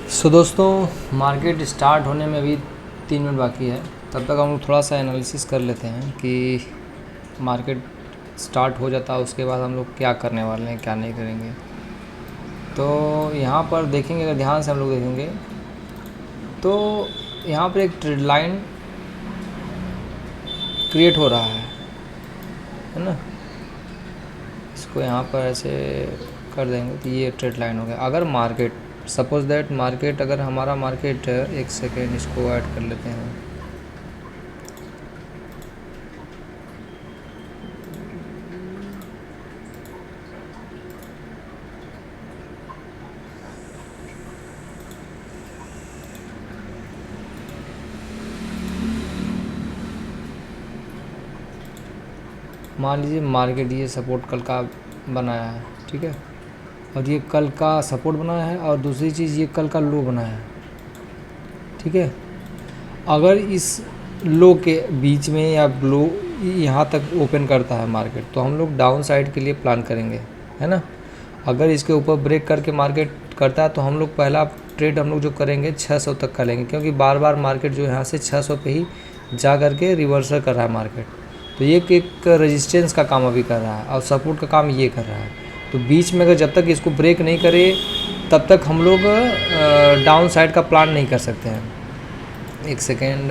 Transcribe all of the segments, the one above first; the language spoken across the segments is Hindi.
सो दोस्तों, मार्केट स्टार्ट होने में अभी 3 मिनट बाकी है। तब तक हम लोग थोड़ा सा एनालिसिस कर लेते हैं कि मार्केट स्टार्ट हो जाता है उसके बाद हम लोग क्या करने वाले हैं, क्या नहीं करेंगे। तो यहाँ पर देखेंगे, अगर ध्यान से हम लोग देखेंगे तो यहाँ पर एक ट्रेड लाइन क्रिएट हो रहा है ना। इसको यहाँ पर ऐसे कर देंगे तो ये ट्रेड लाइन हो गया। अगर मार्केट सपोज दैट मार्केट, अगर हमारा मार्केट, एक सेकेंड इसको ऐड कर लेते हैं। मान लीजिए मार्केट ये सपोर्ट कल का बनाया है, ठीक है, और ये कल का सपोर्ट बनाया है, और दूसरी चीज़ ये कल का लो बनाया है, ठीक है। अगर इस लो के बीच में या लो यहाँ तक ओपन करता है मार्केट, तो हम लोग डाउन साइड के लिए प्लान करेंगे, है ना। अगर इसके ऊपर ब्रेक करके मार्केट करता है तो हम लोग पहला ट्रेड हम लोग जो करेंगे 600 तक का लेंगे, क्योंकि बार बार मार्केट जो यहाँ से 600 पे ही जा करके रिवर्सल कर रहा है मार्केट। तो ये एक रेजिस्टेंस का काम अभी कर रहा है और सपोर्ट का काम ये कर रहा है। तो बीच में अगर जब तक इसको ब्रेक नहीं करे तब तक हम लोग डाउन साइड का प्लान नहीं कर सकते हैं। एक सेकेंड,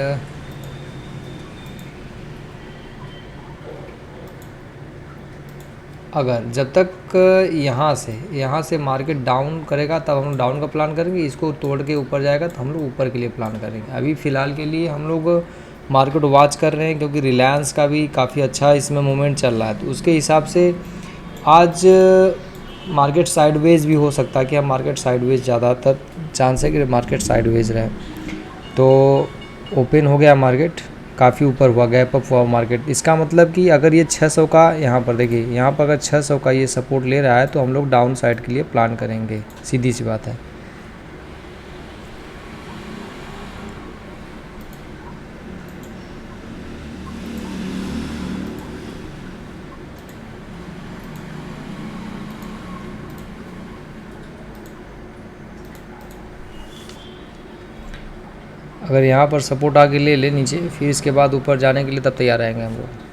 अगर जब तक यहाँ से मार्केट डाउन करेगा तब हम लोग डाउन का प्लान करेंगे, इसको तोड़ के ऊपर जाएगा तो हम लोग ऊपर के लिए प्लान करेंगे। अभी फ़िलहाल के लिए हम लोग मार्केट वॉच कर रहे हैं, क्योंकि रिलायंस का भी काफ़ी अच्छा इसमें मूवमेंट चल रहा है। तो उसके हिसाब से आज मार्केट साइडवेज भी हो सकता है कि हम मार्केट साइडवेज, ज़्यादातर चांस है कि मार्केट साइडवेज रहे। तो ओपन हो गया मार्केट, काफ़ी ऊपर हुआ, गैप अप हुआ मार्केट। इसका मतलब कि अगर ये 600 का, यहाँ पर देखिए, यहाँ पर अगर 600 का ये सपोर्ट ले रहा है तो हम लोग डाउन साइड के लिए प्लान करेंगे, सीधी सी बात है। अगर यहाँ पर सपोर्ट आके ले ले नीचे, फिर इसके बाद ऊपर जाने के लिए तब तैयार रहेंगे हम लोग।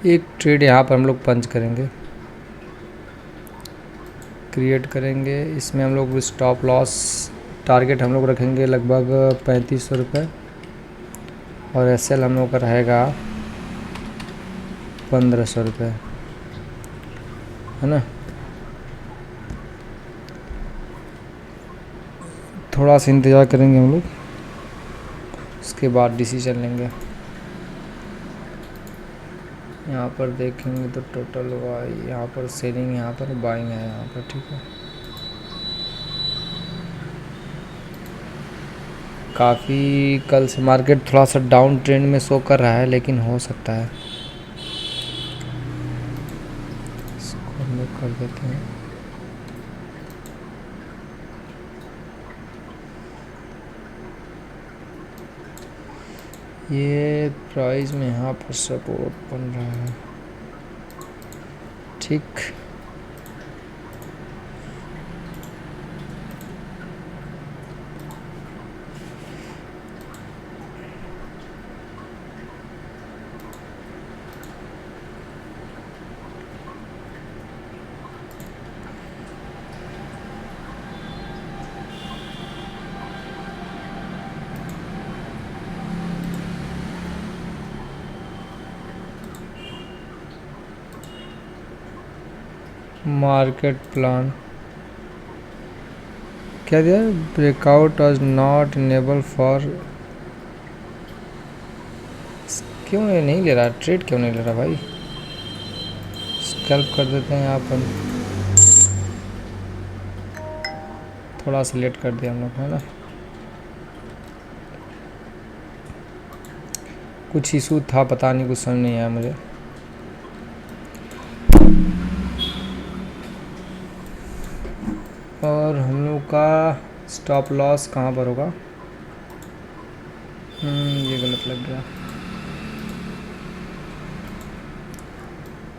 एक ट्रेड यहाँ पर हम लोग पंच करेंगे, क्रिएट करेंगे। इसमें हम लोग स्टॉप लॉस टारगेट हम लोग रखेंगे लगभग 3500 रुपये, और एसएल हम लोग का रहेगा 1500 रुपये, है ना। थोड़ा सा इंतज़ार करेंगे हम लोग, उसके बाद डिसीजन लेंगे। यहाँ पर देखेंगे तो टोटल वाई, यहाँ पर सेलिंग, यहाँ पर बाइंग है, यहाँ पर, ठीक है। काफ़ी कल से मार्केट थोड़ा सा डाउन ट्रेंड में शो कर रहा है, लेकिन हो सकता है, इसको हम लोग कर देते हैं। ये प्राइस में यहाँ पर सपोर्ट बन रहा है, ठीक। मार्केट प्लान क्या दिया, breakout was not enable for. क्यों ये नहीं ले रहा ट्रेड, क्यों नहीं ले रहा भाई। स्कैल्प कर देते हैं यहाँ पर, थोड़ा सा लेट कर दिया हम लोग, है ना। कुछ इशू था, पता नहीं, कुछ समझ नहीं आया मुझे। और हम लोग का स्टॉप लॉस कहाँ पर होगा? ये गलत लग गया।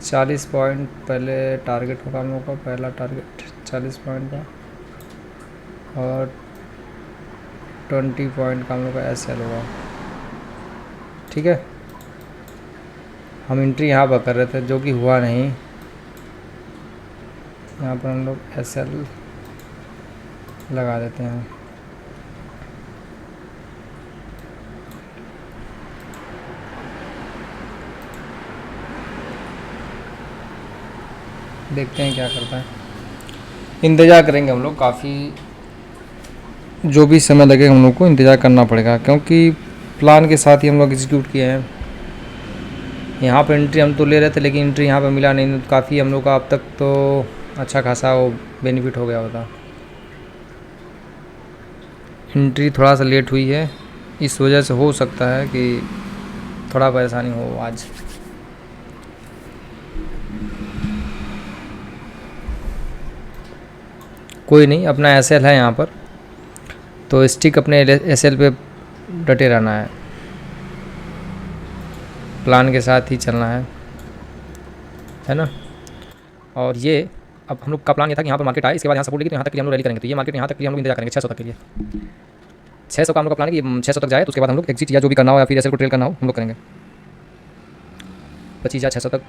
40 पॉइंट पहले टारगेट होगा हम लोग का, पहला टारगेट 40 पॉइंट का, और 20 पॉइंट का हम लोग का SL होगा। ठीक है, हम एंट्री यहाँ पर कर रहे थे जो कि हुआ नहीं। यहाँ पर हम लोग SL लगा देते हैं। देखते हैं क्या करता है, इंतज़ार करेंगे हम लोग। काफ़ी जो भी समय लगे हम लोग को इंतज़ार करना पड़ेगा, क्योंकि प्लान के साथ ही हम लोग एग्जीक्यूट किए हैं। यहाँ पर एंट्री हम तो ले रहे थे, लेकिन एंट्री यहाँ पर मिला नहीं, तो काफ़ी हम लोग का अब तक तो अच्छा खासा वो बेनिफिट हो गया होता। एंट्री थोड़ा सा लेट हुई है, इस वजह से हो सकता है कि थोड़ा परेशानी हो आज। कोई नहीं, अपना SL है यहाँ पर, तो स्टिक अपने SL पे डटे रहना है, प्लान के साथ ही चलना है ना। और ये अब हम लोग का प्लान ये था कि यहाँ पर मार्केट आए, इसके बाद यहाँ सपोर्ट लेगी तो यहाँ तक के लिए हम लोग रैली करेंगे। तो ये मार्केट यहाँ तक के लिए हम लोग इंतजार करेंगे 600 तक के लिए। 600 का हम लोग का प्लान है कि 600 तक जाए, तो उसके बाद हम लोग एग्जिट या जो भी करना हो या फिर SL को ट्रेल करना हो हम लोग करेंगे। 25,600 तक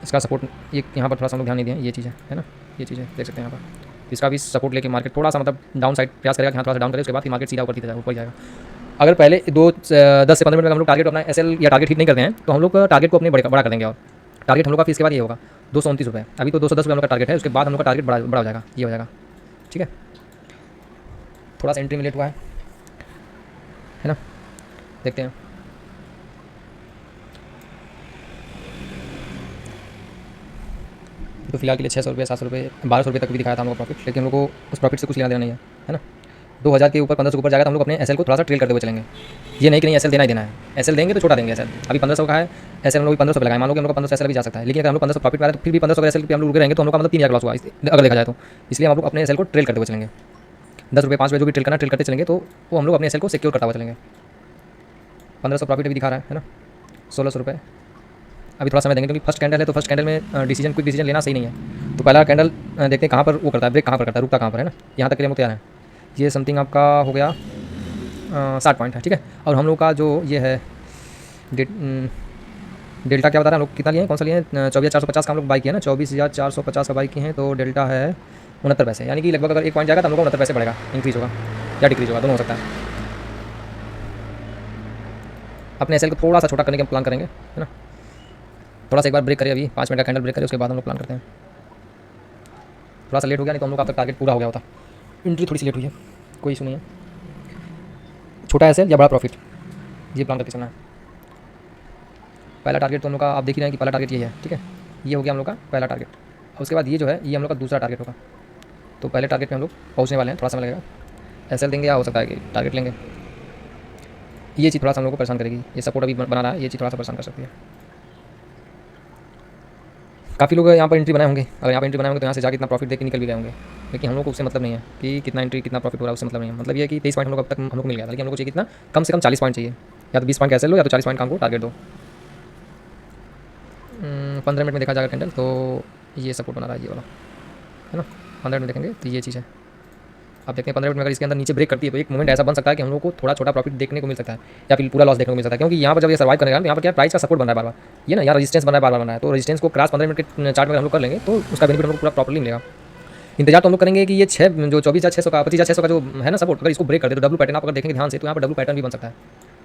इसका सपोर्ट, ये यहाँ पर थोड़ा सा हम लोग ध्यान नहीं दिए, ये चीज़ है ना, ये चीज़ है, देख सकते हैं यहाँ पर। इसका भी सपोर्ट लेके मार्केट थोड़ा सा मतलब डाउन साइड प्रयास करेगा कि यहाँ थोड़ा सा डाउन करे, उसके बाद फिर मार्केट सीधा ऊपर जाएगा। अगर पहले 10 से 15 मिनट में हम लोग टारगेट अपना SL या टारगेट हिट नहीं करते हैं, तो हम लोग टारगेट को अपने बड़ा कर देंगे। और टारगेट हम लोग का फिर इसके बाद ये होगा 229 रुपये। अभी तो 210 रुपये हम लोग का टारगेट है, उसके बाद हम लोग का टारगेट बड़ा हो जाएगा, ये हो जाएगा। ठीक है, थोड़ा सा एंट्री में लेट हुआ है ना, देखते हैं। तो फिलहाल के लिए 600 रुपये, 700 रुपये, 1200 रुपये तक भी दिखाया था हम लोग का प्रॉफिट, लेकिन हम लोग को उस प्रॉफिट से कुछ लेना देना नहीं है ना। 2000 के ऊपर 1500 के ऊपर जाएगा तो हम लोग अपने SL को थोड़ा सा ट्रेल करते हुए चलेंगे। ये नहीं कि नहीं SL देना ही देना है, SL देंगे तो छोटा देंगे। SL अभी 1500 का है, SL हम लोग 1500 पे लगाए, मान लो कि हम लोग 1500 SL भी जा सकता है, लेकिन अगर हम लोग 1500 प्रॉफिट में आ रहे तो फिर भी 1500 का SL पे हम लोग रुके रहेंगे तो हम लोग का मतलब 3000 लॉस हुआ अगर देखा जाए तो। इसलिए हम लोग अपने SL को ट्रेल करते हुए चलेंगे, 10 रुपये 5 रुपये जो भी ट्रेल करना ट्रेल करते चलेंगे, तो वो हम लोग अपने SL को सिक्योर करता हुआ चलेंगे। 1500 प्रॉफिट अभी दिखा रहा है ना, 1600 रुपये। अभी थोड़ा समय देंगे, क्योंकि फर्स्ट कैंडल है तो फर्स्ट कैंडल में क्विक डिसीजन लेना सही नहीं है। तो पहला कैंडल देखते हैं कहाँ पर वो करता है, ब्रेक कहाँ पर करता है, रुकता कहाँ पर है ना। यहाँ तक के लिए हम तैयार हैं। ये समथिंग आपका हो गया 60 पॉइंट है, ठीक है। और हम लोग का जो ये है डेल्टा क्या बता रहा है, हम लोग कितना लिए हैं, कौन सा लिए हैं, 24,450 का हम लोग बाई किया ना, 24,450 का बाई किए हैं, तो डेल्टा है 69 पैसे, यानी कि लगभग अगर 1 पॉइंट जाएगा तो हम लोग को 69 पैसे बढ़ेगा, इंक्रीज होगा या डिक्रीज होगा, दोनों हो सकता है। अपने SL को थोड़ा सा छोटा करने का प्लान करेंगे, है ना। थोड़ा सा एक बार ब्रेक करें, अभी 5 मिनट का कैंडल ब्रेक करें, उसके बाद हम लोग प्लान करते हैं। थोड़ा सा लेट हो गया, नहीं तो हम लोग का अब तक टारगेट पूरा हो गया होता। एंट्री थोड़ी सी लेट हुई है, कोई इशू नहीं है। छोटा SL या बड़ा प्रॉफिट, ये प्लान करके चलना है। पहला टारगेट तो हम लोग का आप देख ही रहे हैं कि पहला टारगेट ये है, ठीक है। ये हो गया हम लोग का पहला टारगेट, और उसके बाद ये जो है ये हम लोग का दूसरा टारगेट होगा। तो पहले टारगेट पे हम लोग पहुँचने वाले हैं, थोड़ा समय लगेगा। SL देंगे या हो सकता है कि टारगेट लेंगे, ये चीज़ थोड़ा सा हम लोग को परेशान करेगी। ये सपोर्ट अभी बना रहा है, ये चीज़ थोड़ा सा परेशान कर सकती है। काफ़ी लोग यहाँ पर एंट्री बनाए होंगे, अगर यहाँ पर एंट्री बनाए होंगे तो यहाँ से जाकर इतना प्रॉफिट देख के निकल भी गए होंगे, लेकिन हम लोग को उससे मतलब नहीं है कि कितना एंट्री कितना प्रॉफिट हो रहा है, उससे मतलब नहीं है। मतलब ये है कि 23 पॉइंट हम लोग अब तक हम लोग को मिल गया, लेकिन हम लोग को चाहिए कितना, कम से कम 40 पॉइंट चाहिए, या तो 20 पॉइंट कैसे लो या तो 40 पॉइंट का हमको टारगेट दो। 15 मिनट में देखा जाएगा कैंडल, तो ये सपोर्ट बना रहा है ये वाला, है ना। 15 मिनट देखेंगे तो ये चीज़ है। आप देखते हैं 15 मिनट में अगर इसके अंदर नीचे ब्रेक करती है तो एक मोमेंट ऐसा बन सकता है कि हम लोग को थोड़ा छोटा प्रॉफिट देखने को मिल सकता है, या फिर पूरा लॉस देखने को मिल सकता है। क्योंकि यहाँ पर जब ये सर्वाइव करेगा तो यहाँ पर क्या प्राइस का सपोर्ट बन रहा है बार बार, ये ना यहाँ रेजिस्टेंस बन रहा है बार बार बन रहा है, तो रेजिस्टेंस को क्रॉस 15 मिनट के चार्ट में हम लोग कर लेंगे तो उसका बेनिफिट हम लोग पूरा प्रॉपर्ली मिलेगा। इंतजार तो हम लोग करेंगे कि ये 24,600 का 25,600 का जो है ना सपोर्ट, अगर इसको ब्रेक कर दे तो डब्ल्यू पैटर्न आप अगर देखेंगे ध्यान से तो यहाँ पर डब्ल्यू पैटर्न भी बन सकता है।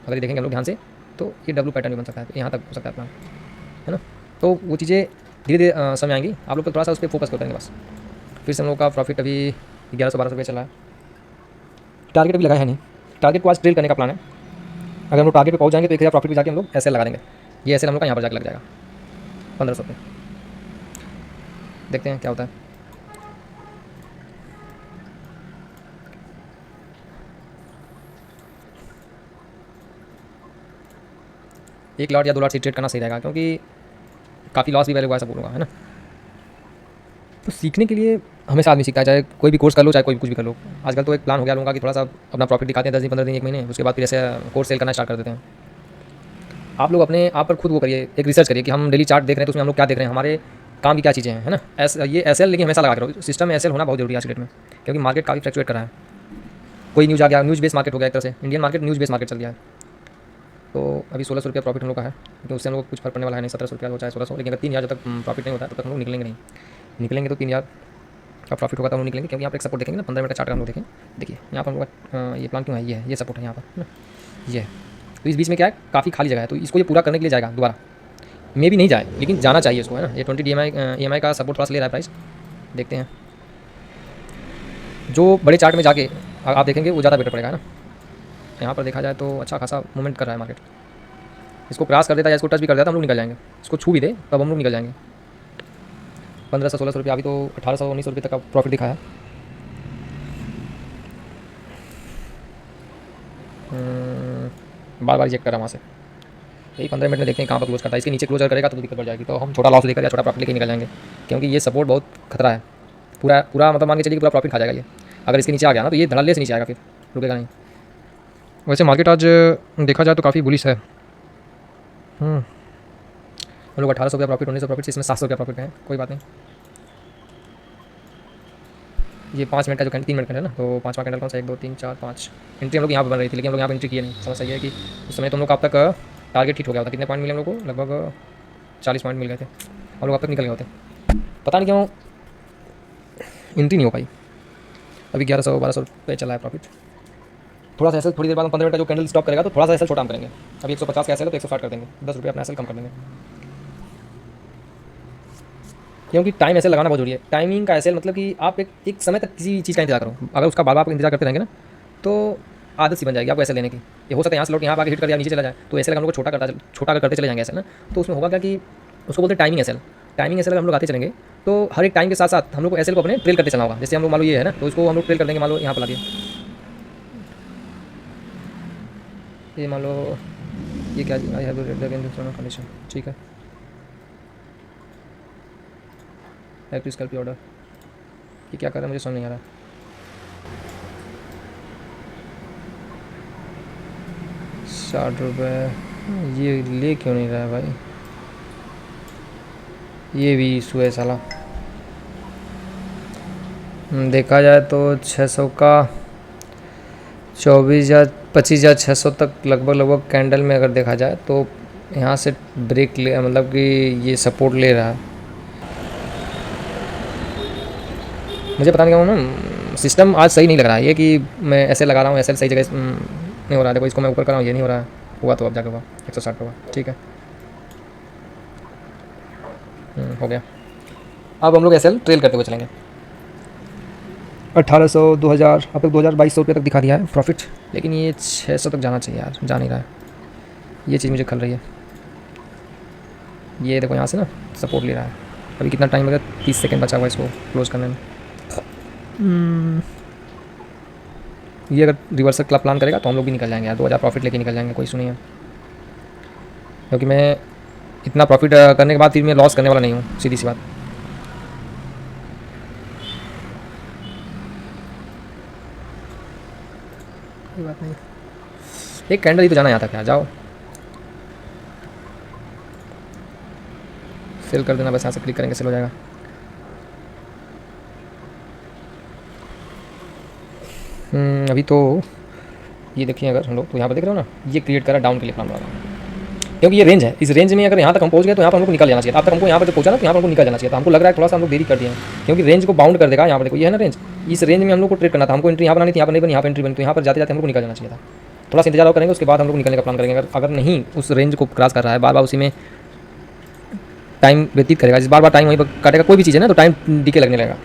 अगर ये देखेंगे हम लोग ध्यान से तो ये डब्ल्यू पैटर्न भी बन सकता है, तो यहाँ तक हो सकता है प्लान, है ना। तो वो चीज़ें धीरे धीरे समय आएंगी, आप लोग को थोड़ा सा उस पर फोकस करेंगे बस। फिर से हम लोग का प्रॉफिट अभी 1100-1200 रुपये चला है। टारगेट अभी लगा है नहीं, टारगेट को आज ट्रेल करने का प्लान है। अगर हम लोग टारगेट पे पहुंच जाएंगे तो 1000 प्रॉफिट भी जाके हम लोग SL लगा देंगे। ये SL हम लोग का यहाँ पर जाकर लग जाएगा 1500 पे। देखते हैं क्या होता है। 1 लॉट या 2 लॉट से ट्रेड करना सही रहेगा, क्योंकि काफ़ी लॉस भी पहले हुआ है सब लोगों का, है ना। तो सीखने के लिए हमेशा आदमी सीखता है, चाहे कोई भी कोर्स कर लो, चाहे कोई भी कुछ भी कर लो। आजकल तो एक प्लान हो गया लोगों का कि थोड़ा सा अपना प्रॉफिट दिखाते हैं 10 दिन 15 दिन 1 महीने, उसके बाद फिर ऐसे कोर्स सेल करना स्टार्ट कर देते हैं। आप लोग अपने आप पर खुद वो करिए, एक रिसर्च करिए कि हम डेली चार्ट देख रहे हैं तो उसमें हम लोग क्या देख रहे हैं, हमारे काम की क्या चीज़ें हैं, है ना। ये एसएल लेकिन हमेशा लगा करो, सिस्टम में एसएल होना बहुत जरूरी है आज के डेट में, क्योंकि मार्केट काफ़ी फ्लक्चुएट कर रहा है। कोई न्यूज़ आ गया, न्यूज़ बेस मार्केट हो गया एक तरह से, Indian market news base market चल गया है। तो अभी 1600 रुपया प्रॉफिट हम लोग का है, क्योंकि उससे हम लोग कुछ फर्क पड़ने वाला है नहीं, 1700 रुपया हो चाहे 1600, लेकिन अगर 3000 जब तक प्रॉफिट नहीं होता तब तक हम लोग निकलेंगे नहीं। निकलेंगे तो 3000 का प्रॉफिट होगा तो हम लोग निकलेंगे, क्योंकि यहाँ पर एक सपोर्ट देखेंगे ना, 15 मिनट का चार्ट हम लोग देखें। देखिए यहाँ पर हम लोग ये प्लान क्यों है, ये सपोर्ट है यहाँ पर, है ना, ये है। तो इस बीच में क्या है, काफ़ी खाली जगह है, तो इसको ये पूरा करने के लिए जाएगा दोबारा, मे भी नहीं जाए लेकिन जाना चाहिए इसको, है ना। ये 20 EMI का सपोर्ट थोड़ा सा ले रहा है प्राइस, देखते हैं। जो बड़े चार्ट में जाके आप देखेंगे वो ज़्यादा बेटर पड़ेगा, है ना। यहाँ पर देखा जाए तो अच्छा खासा मूवमेंट कर रहा है मार्केट, इसको क्रॉस कर देता है या इसको टच भी कर देता है हम लोग निकल जाएंगे, इसको छू भी दे तब हम लोग निकल जाएंगे। 1500-1600 रुपये, अभी तो 1800-1900 रुपये तक का प्रॉफिट दिखाया। बार बार चेक करा वहाँ से, यही 15 मिनट में देखते हैं कहाँ पर क्लोज करता है। इसके नीचे क्लोज करेगा तो दिक्कत बढ़ जाएगी, तो हम छोटा लॉस लेकर या छोटा प्रॉफिट लेकर निकल जाएंगे, क्योंकि ये सपोर्ट बहुत खतरा है। पूरा पूरा मतलब मान के चलिए पूरा प्रॉफिट खा जाएगा ये, अगर इसके नीचे आ गया ना तो ये धड़ल्ले से नीचे आएगा, फिर रुकेगा नहीं। वैसे मार्केट आज देखा जाए तो काफ़ी बुलिश है। हम लोग 1800 रुपया प्रॉफिट, 1900 प्रॉफिट, इसमें 700 रुपया प्रॉफिट है, कोई बात नहीं। ये 5 मिनट का जो 3 मिनट का है ना, तो 5वां कैंडल कौन सा, 1 2 3 4 5 एंट्री हम लोग यहाँ पर बन रही थी, लेकिन हम लोग यहाँ पर एंट्री किए नहीं। समस्या ये है कि उस समय तो हम लोग का अब तक टारगेट हिट हो गया था। कितने पॉइंट मिले हम लोग को, लगभग 40 पॉइंट मिल गए थे, हम लोग अब तक निकल गए होते। पता नहीं क्यों एंट्री नहीं हो पाई। अभी 1100-1200 रुपये चला है प्रॉफिट। थोड़ा सा एसएल थोड़ी देर बाद 15 मिनट का जो कैंडल स्टॉप करेगा तो थोड़ा सा एसएल छोटा हम करेंगे। अभी 150 का एसएल है तो 160 कर देंगे, 10 रुपये अपना एसएल कम कर देंगे, क्योंकि टाइम एसएल लगाना बहुत जरूरी है। टाइमिंग का एसएल मतलब कि आप एक समय तक किसी चीज़ का इंतजार करो, अगर उसका बार बार आप इंतजार करते रहेंगे ना तो आदत सी बन जाएगी आपको एसएल लेने की। ये हो सकता है यहाँ से लौट यहाँ आगे हिट कर दिया नीचे चला जाए, तो एसएल हम लोग को छोटा अगर करते चले जाएंगे एसएल ना, तो उसमें होगा क्या कि उसको बोलते हैं टाइमिंग एसएल। टाइमिंग एसएल हम लोग आते चलेंगे तो हर एक टाइम के साथ साथ हम लोग को एसएल को अपने ट्रेल करते चलना होगा। जैसे हम लोग मान लो ये है ना, तो इसको हम लोग ट्रेल कर देंगे, मान लो यहाँ पर ला दिया, ये मान लो ये क्या, आई हैव कंडीशन, ठीक है, प्लीज कल ऑर्डर, ये क्या कर रहा है मुझे समझ नहीं आ रहा। ₹60 ये ले क्यों नहीं रहा है भाई, ये भी इशू है साला। देखा जाए तो 600 का 25,600 तक लगभग कैंडल में अगर देखा जाए तो यहाँ से ब्रेक ले, मतलब कि ये सपोर्ट ले रहा है। मुझे पता नहीं क्यों ना सिस्टम आज सही नहीं लग रहा है, ये कि मैं ऐसे लगा रहा हूँ ऐसे सही जगह नहीं हो रहा है। देखो इसको मैं ऊपर कर रहा हूँ, ये नहीं हो रहा है, हुआ तो अब जाके हुआ 160 होगा, ठीक है, हो गया। अब हम लोग एसएल ट्रेल करते हुए चलेंगे। 1800, 2000, अब तक 2200 रुपये तक दिखा दिया है प्रॉफिट, लेकिन ये 600 तक जाना चाहिए यार, जा नहीं रहा है, ये चीज़ मुझे खल रही है। ये देखो यहाँ से ना सपोर्ट ले रहा है, अभी कितना टाइम लगा, 30 सेकंड बचा हुआ इसको क्लोज करने में। ये अगर रिवर्सल क्लब प्लान करेगा तो हम लोग भी निकल जाएंगे यार, 2000 प्रॉफिट लेके निकल जाएंगे, कोई इशू नहीं है, क्योंकि मैं इतना प्रॉफिट करने के बाद फिर मैं लॉस करने वाला नहीं हूँ, सीधी सी बात। कोई बात नहीं, एक कैंडल ही तो जाना यहाँ तक यार, जाओ सेल कर देना बस, यहाँ से क्लिक करेंगे सेल हो जाएगा। अभी तो ये देखिए, अगर हम लोग तो यहाँ पर देख रहे हो ना, ये क्रिएट करा डाउन के लिए प्लान बना रहा हूँ, क्योंकि ये रेंज है, इस रेंज में अगर यहाँ तक हम पहुँच गए तो यहाँ पर हमको निकल जाना चाहिए। अब तक हमको यहाँ पर जब पहुँचा ना तो यहाँ पर हमको निकल जाना चाहिए था, हमको लग रहा है थोड़ा सा हम लोग देरी कर दिए हैं, क्योंकि रेंज को बाउंड कर देगा। यहाँ पर देखो ये है ना रेंज, इस रेंज में हम लोग को ट्रेड करना था, हमको एंट्री यहाँ बनानी थी, यहाँ पर नहीं बनी, यहाँ पर एंट्री बनी, तो यहाँ पर जाते जाते हमको निकल जाना चाहिए था। थोड़ा सा इंतजार करेंगे, उसके बाद हम लोग निकलने का प्लान करेंगे। अगर नहीं उस रेंज को क्रॉस कर रहा है, बार बार उसी में टाइम व्यतीत करेगा, जिस बार बार टाइम वहीं पर काटेगा कोई भी चीज़ है ना, तो टाइम डीके लगने लगेगा।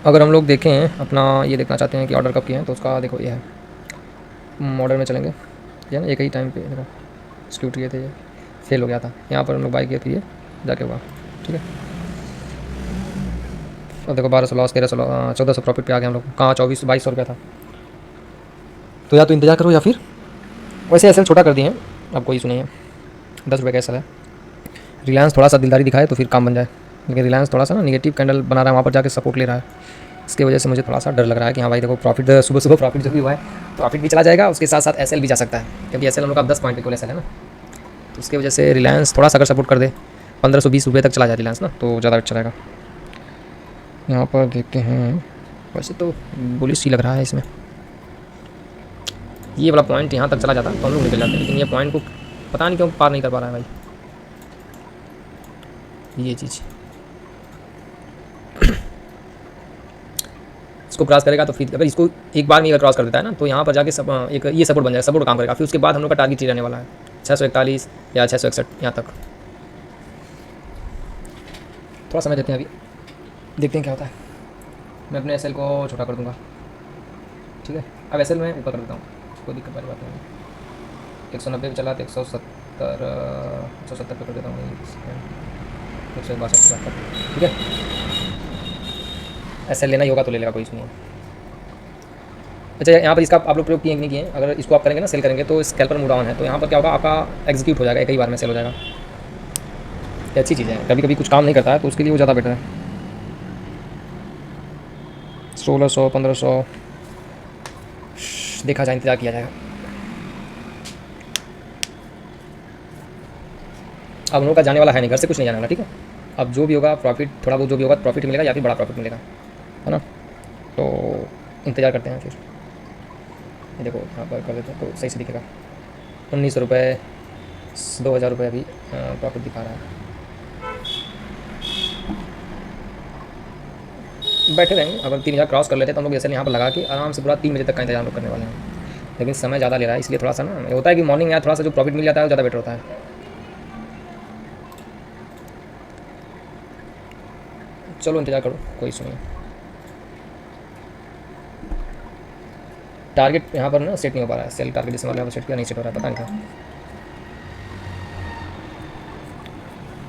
अगर हम लोग देखें अपना, ये देखना चाहते हैं कि ऑर्डर कब किए हैं, तो उसका देखो ये है, ऑर्डर में चलेंगे, ये ना एक ही टाइम पे देखो एक्सिक्यूट किए थे, ये फेल हो गया था, यहाँ पर हम लोग बाई किए थे, ये जाके हुआ, ठीक है। अब देखो 1200 लॉस, 1300 1400 प्रॉफिट पे आ गया हम लोग, कहाँ 2200 रुपया था। तो या तो इंतजार करो या फिर वैसे एस छोटा कर दिए हैं, अब कोई इशू नहीं है। 10 रुपये का एस है। रिलायंस थोड़ा सा दिलदारी दिखाए तो फिर काम बन जाए, लेकिन रिलायंस थोड़ा सा ना निगेटिव कैंडल बना रहा है, वहाँ पर जाके सपोर्ट ले रहा है। इसकी वजह से मुझे थोड़ा सा डर लग रहा है कि हाँ भाई देखो प्रॉफिट सुबह सुबह प्रॉफिट जो भी हुआ है प्रॉफिट भी चला जाएगा, उसके साथ साथ एस भी जा सकता है, क्योंकि एस हम लोग का 10 पॉइंट पे एस है ना। तो उसकी वजह से रिलायंस थोड़ा सा अगर सपोर्ट कर दे 1520 रुपये तक चला जाए रिलायंस ना, तो ज़्यादा अच्छा रहेगा। यहाँ पर देखते हैं, वैसे तो बुलिश ही लग रहा है इसमें। ये वाला पॉइंट यहाँ तक चला जाता तो हम लोग निकल जाते, लेकिन ये पॉइंट को पता नहीं क्यों पार नहीं कर पा रहा है भाई, ये चीज़। इसको क्रॉस करेगा तो फिर अगर इसको एक बार में अगर क्रॉस कर देता है ना, तो यहाँ पर जाके एक ये सपोर्ट बन जाएगा, सपोर्ट काम करेगा। फिर उसके बाद हम लोग का टारगेट ही रहने वाला है 641 या 661 यहाँ तक। थोड़ा समय देते हैं, अभी देखते हैं क्या होता है। मैं अपने एस को छोटा कर दूँगा, ठीक है। अब एस में ऊपर कर देता हूँ, कोई दिक्कत वाली बात नहीं। 190 पे चला तो 170 पे कर देता हूँ, 162 ठीक है। एस लेना ही होगा तो ले लेगा, कोई इशू नहीं है। अच्छा, यहाँ पर इसका आप लोग प्रयोग किए कि नहीं किए? अगर इसको आप करेंगे ना, सेल करेंगे तो स्कैल्पर मूव डाउन है, तो यहाँ पर क्या होगा, आपका एग्जीक्यूट हो जाएगा, एक ही बार में सेल हो जाएगा। ये अच्छी चीज़ है, कभी कभी कुछ काम नहीं करता है तो उसके लिए वो ज़्यादा बेटर है। 1600 1500 देखा जाए, इंतजार किया जाएगा। अब हम लोग का जाने वाला है नहीं, घर से कुछ नहीं जाने वाला, ठीक है। अब जो भी होगा प्रॉफिट, थोड़ा बहुत जो भी होगा प्रॉफिट मिलेगा या फिर बड़ा प्रॉफिट मिलेगा, है ना। तो इंतज़ार करते हैं फिर। ये देखो यहाँ पर कर देते हैं तो सही से दिखेगा। 1900 रुपये 2000 रुपये अभी प्रॉफिट दिखा रहा है। बैठे रहेंगे, अगर 3000 क्रॉस कर लेते तो हम लोग जैसे यहाँ पर लगा के आराम से पूरा 3 बजे तक का इंतजार करने वाले हैं, लेकिन समय ज़्यादा ले रहा है, इसलिए थोड़ा सा ना होता है कि मॉर्निंग में थोड़ा सा जो प्रॉफिट मिल जाता है वो ज़्यादा बेटर होता है। चलो इंतजार करो, कोई इशू नहीं। टारगेट यहाँ पर ना सेट नहीं हो पा रहा है, सेल टारगेट जिसमें यहाँ पर सेट किया नहीं सेट हो रहा है, पता नहीं था।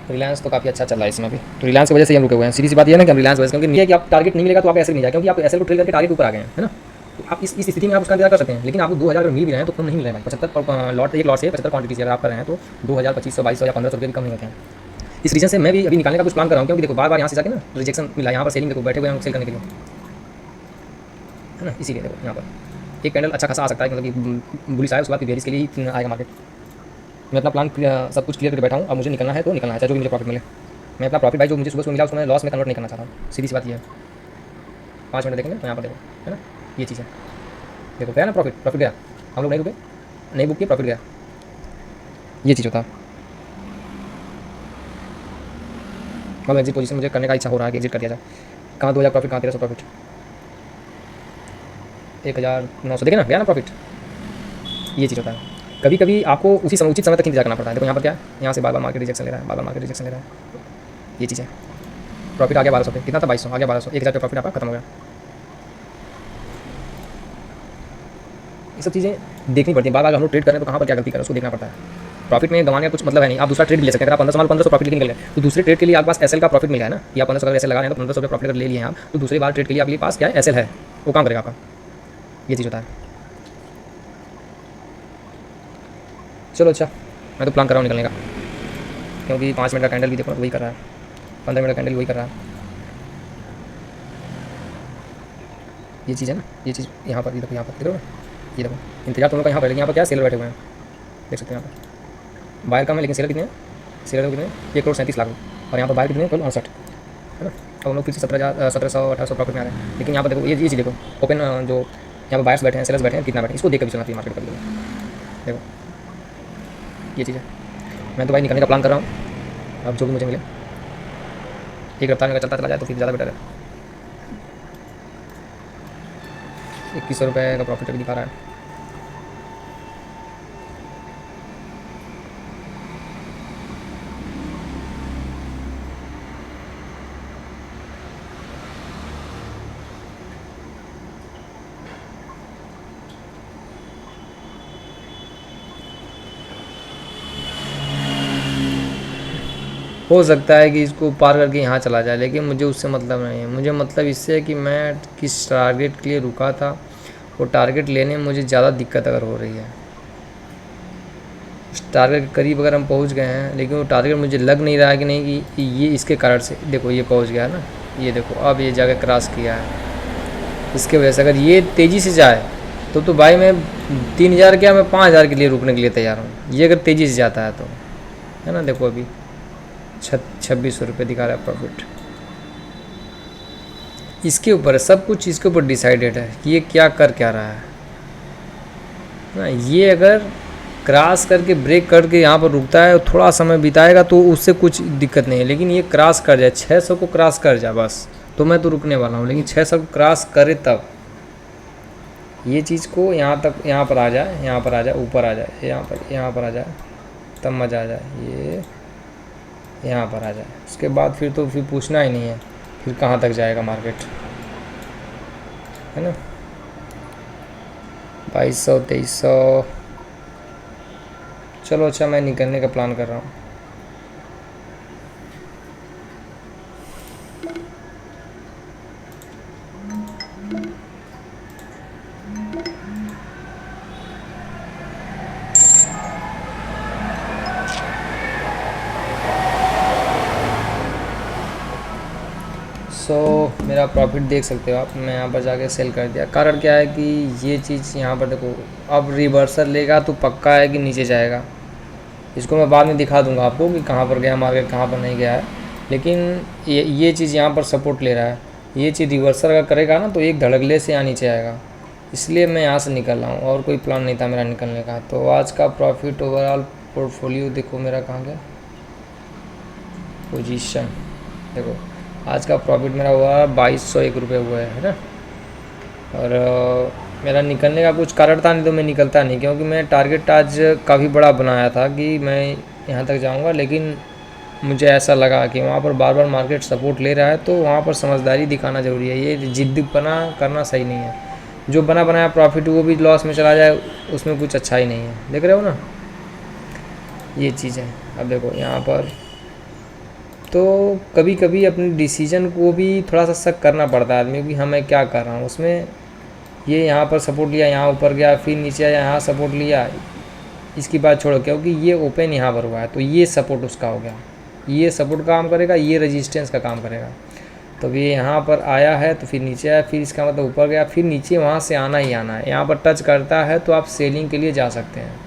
रिलायंस तो काफ़ी अच्छा चल रहा है इसमें भी, तो रिलायंस की वजह से हम रुके हुए हैं। सीधी सी बात ये है ना कि हम रिलायंस वजह से, क्योंकि नहीं है कि आप टारगेट नहीं मिलेगा तो आप ऐसे नहीं जाए, क्योंकि आप ऐसे को ट्रेड करके टारगेट ऊपर आ गए हैं, है ना। तो आप इस स्थिति में आप उसका इंतजार कर सकते हैं, लेकिन आपको 2000 अगर मिल भी रहे हैं तो कम नहीं मिल रहा है। 75 लॉट, एक लॉट से 75 क्वांटिटी अगर आप कर रहे हैं तो 2000 2500 2200 या 1500 रुपये भी कम नहीं होते हैं। इस रीजन से मैं भी अभी निकालने का कुछ प्लान कर रहा हूँ, क्योंकि देखो बार बार यहाँ से जाके ना रिजेक्शन मिला, यहाँ पर सेलिंग देखो बैठे हुए हैं सेल करने के लिए, है ना। इसीलिए देखो यहाँ पर एक कैंडल अच्छा खासा आ सकता है, मतलब कि बुलिश आया उसके बाद बेरिश के लिए आएगा मार्केट। मैं अपना प्लान सब कुछ क्लियर करके बैठा हूँ, अब मुझे निकलना है तो निकलना है, चाहे जो भी मुझे प्रॉफिट मिले। मैं अपना प्रॉफिट भाई जो मुझे सुबह मिला उसको मैं लॉस में कन्वर्ट नहीं करना चाहता हूँ, सीधी सी बात ये है। 5 मिनट देखेंगे तो यहाँ पर देखो, है ना, ये चीज़ है। देखो गया ना प्रॉफिट गया, हम लोग नहीं रुके, नहीं बुक किया, प्रॉफिट गया, ये चीज़ होता है। मतलब एग्जिट पोजीशन मुझे करने का इच्छा हो रहा है कि एग्जिट कर दिया जाए। कहाँ 2000 प्रॉफिट, कहाँ 1300 प्रॉफिट, 1900 देखे ना, गया ना प्रॉफिट, ये चीज़ होता है। कभी कभी आपको उसी समय उचित समय तक इंतजार करना पड़ता है। देखो यहाँ पर क्या है, यहाँ से बार बार मार्केट रिजेक्शन ले रहा है, बार बार मार्केट रिजेक्शन ले रहा है, ये चीज़ है। प्रॉफिट आ गया 1200 पे, कितना था 2200, आ गया 1200, 1000 का प्रॉफिट आपका खत्म हो गया। ये सब चीज़ें देखनी पड़ती है, बार बार हम लोग ट्रेड करें तो कहाँ पर क्या गलती करें उसको देखना पड़ता है। प्रॉफिट में गंवाने का कुछ मतलब है नहीं, आप दूसरा ट्रेड ले सकते हैं। अगर आप 1500 1500 प्रॉफिट निकल गए तो दूसरे ट्रेड के लिए आपके पास एसएल का प्रॉफिट मिला है ना, या 1500 अगर एसएल लगा रहे हैं तो 1500 प्रॉफिट अगर ले लिए हैं आप, तो दूसरे बार ट्रेड के लिए आपके पास क्या है, एसएल है, वो काम करेगा आपका, ये चीज़ होता है। चलो अच्छा, मैं तो प्लान कर रहा हूँ निकलने का, क्योंकि 5 मिनट का कैंडल भी देखो वही कर रहा है, 15 मिनट का कैंडल वही कर रहा है, ये चीज़ है ना, ये चीज़ यहाँ पर, ये देखो यहाँ पर देखो, ये देखो इंतजार तुम लोग का यहाँ पर, लेकिन यहाँ पर क्या सेलर बैठे हुए हैं, देख सकते हैं यहाँ पर। बायर कम है लेकिन सेलर कितने हैं, सेलर कितने, 1,37,00,000, और यहाँ पर बायर कितने, 59, है ना। अब हम लोग फिर से 1700 1800 प्रॉफिट में आ रहे हैं। लेकिन यहाँ पर देखो ये चीज़ देखो, ओपन जो यहाँ पर बायर्स बैठे हैं, सेलर्स बैठे हैं, कितना बैठे हैं, इसको देख कर भी चलना चाहिए मार्केट पर। देखो ये चीज़ है। मैं तो भाई निकलने का प्लान कर रहा हूँ, अब जो भी मुझे मिले एक रफ्तार में चलता चला जाए तो फिर ज़्यादा बेटर है। 2100 रुपये का प्रॉफिट अभी दिखा रहा है। हो सकता है कि इसको पार करके यहाँ चला जाए, लेकिन मुझे उससे मतलब नहीं है। मुझे मतलब इससे है कि मैं किस टारगेट के लिए रुका था वो टारगेट लेने में मुझे ज़्यादा दिक्कत अगर हो रही है, उस टारगेट के करीब अगर हम पहुंच गए हैं, लेकिन वो टारगेट मुझे लग नहीं रहा है कि नहीं कि ये इसके कारण से, देखो ये पहुंच गया ना, ये देखो अब ये जगह क्रॉस किया है, इसके वजह से अगर ये तेज़ी से जाए तो भाई मैं 3000 क्या, मैं 5000 के लिए रुकने के लिए तैयार हूँ, ये अगर तेज़ी से जाता है तो, है ना। देखो अभी 2600 रुपये दिखा रहा है प्रॉफिट, इसके ऊपर है सब कुछ, इसके ऊपर डिसाइडेड है कि ये क्या कर क्या रहा है ना। ये अगर क्रॉस करके ब्रेक करके यहाँ पर रुकता है, थोड़ा समय बिताएगा तो उससे कुछ दिक्कत नहीं है, लेकिन ये क्रॉस कर जाए 600 को क्रॉस कर जाए बस, तो मैं तो रुकने वाला हूँ, लेकिन 600 को क्रॉस करे तब ये चीज़ को यहाँ तक, यहाँ पर आ जाए, यहाँ पर आ जाए, ऊपर आ जाए, यहाँ पर आ जाए, तब मज़ा आ जाए, ये यहाँ पर आ जाए, उसके बाद फिर तो फिर पूछना ही नहीं है, फिर कहाँ तक जाएगा मार्केट, है ना। 2200 2300, चलो अच्छा मैं निकलने का प्लान कर रहा हूँ। मेरा प्रॉफिट देख सकते हो आप, मैं यहाँ पर जाके सेल कर दिया। कारण क्या है कि ये चीज़ यहाँ पर देखो, अब रिवर्सल लेगा तो पक्का है कि नीचे जाएगा, इसको मैं बाद में दिखा दूंगा आपको कि कहाँ पर गया मार्केट, कहाँ पर नहीं गया है, लेकिन ये चीज़ यहाँ पर सपोर्ट ले रहा है, ये चीज़ रिवर्सल अगर करेगा ना तो एक धड़ल्ले से यहाँ नीचे आएगा, इसलिए मैं यहाँ से निकल रहा हूँ, और कोई प्लान नहीं था मेरा निकलने का। तो आज का प्रॉफिट ओवरऑल पोर्टफोलियो देखो मेरा कहाँ गया, पोजीशन देखो, आज का प्रॉफिट मेरा हुआ 2201 रुपये हुआ है ना। और मेरा निकलने का कुछ कारण था, नहीं तो मैं निकलता नहीं, क्योंकि मैं टारगेट आज काफ़ी बड़ा बनाया था कि मैं यहाँ तक जाऊँगा, लेकिन मुझे ऐसा लगा कि वहाँ पर बार बार मार्केट सपोर्ट ले रहा है, तो वहाँ पर समझदारी दिखाना ज़रूरी है, ये जिद्दीपना करना सही नहीं है। जो बना बनाया प्रॉफिट वो भी लॉस में चला जाए, उसमें कुछ अच्छा ही नहीं है, देख रहे हो ना, ये चीज़ है। अब देखो यहाँ पर तो कभी कभी अपने डिसीजन को भी थोड़ा सा शक करना पड़ता है आदमी को कि हाँ मैं क्या कर रहा हूँ उसमें। ये यहाँ पर सपोर्ट लिया, यहाँ ऊपर गया, फिर नीचे आया, यहाँ सपोर्ट लिया, इसकी बात छोड़ो, क्योंकि ये ओपन यहाँ पर हुआ है तो ये सपोर्ट उसका हो गया, ये सपोर्ट काम करेगा, ये रेजिस्टेंस का काम करेगा। तो ये यहाँ पर आया है तो फिर नीचे आया, फिर इसका मतलब ऊपर गया, फिर नीचे वहाँ से आना ही आना है, यहाँ पर टच करता है तो आप सेलिंग के लिए जा सकते हैं।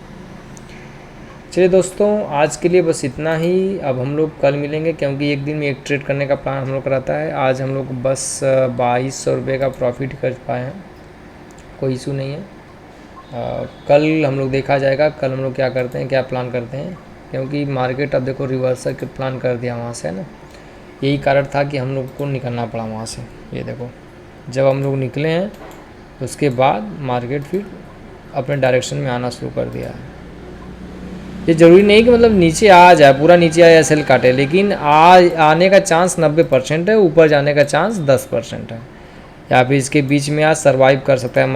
चलिए दोस्तों, आज के लिए बस इतना ही। अब हम लोग कल मिलेंगे, क्योंकि एक दिन में एक ट्रेड करने का प्लान हम लोग का रहता है। आज हम लोग बस 2200 रुपये का प्रॉफिट कर पाए हैं, कोई इशू नहीं है। कल हम लोग देखा जाएगा, कल हम लोग क्या करते हैं, क्या प्लान करते हैं, क्योंकि मार्केट अब देखो रिवर्सल के प्लान कर दिया वहाँ से, है ना। यही कारण था कि हम लोग को निकलना पड़ा वहाँ से। ये देखो जब हम लोग निकले हैं उसके बाद मार्केट फिर अपने डायरेक्शन में आना शुरू कर दिया है। ये ज़रूरी नहीं कि मतलब नीचे आ जाए, पूरा नीचे आए सेल काटे, लेकिन आने का चांस 90% है, ऊपर जाने का चांस 10% है, या फिर इसके बीच में आज सर्वाइव कर सकता है।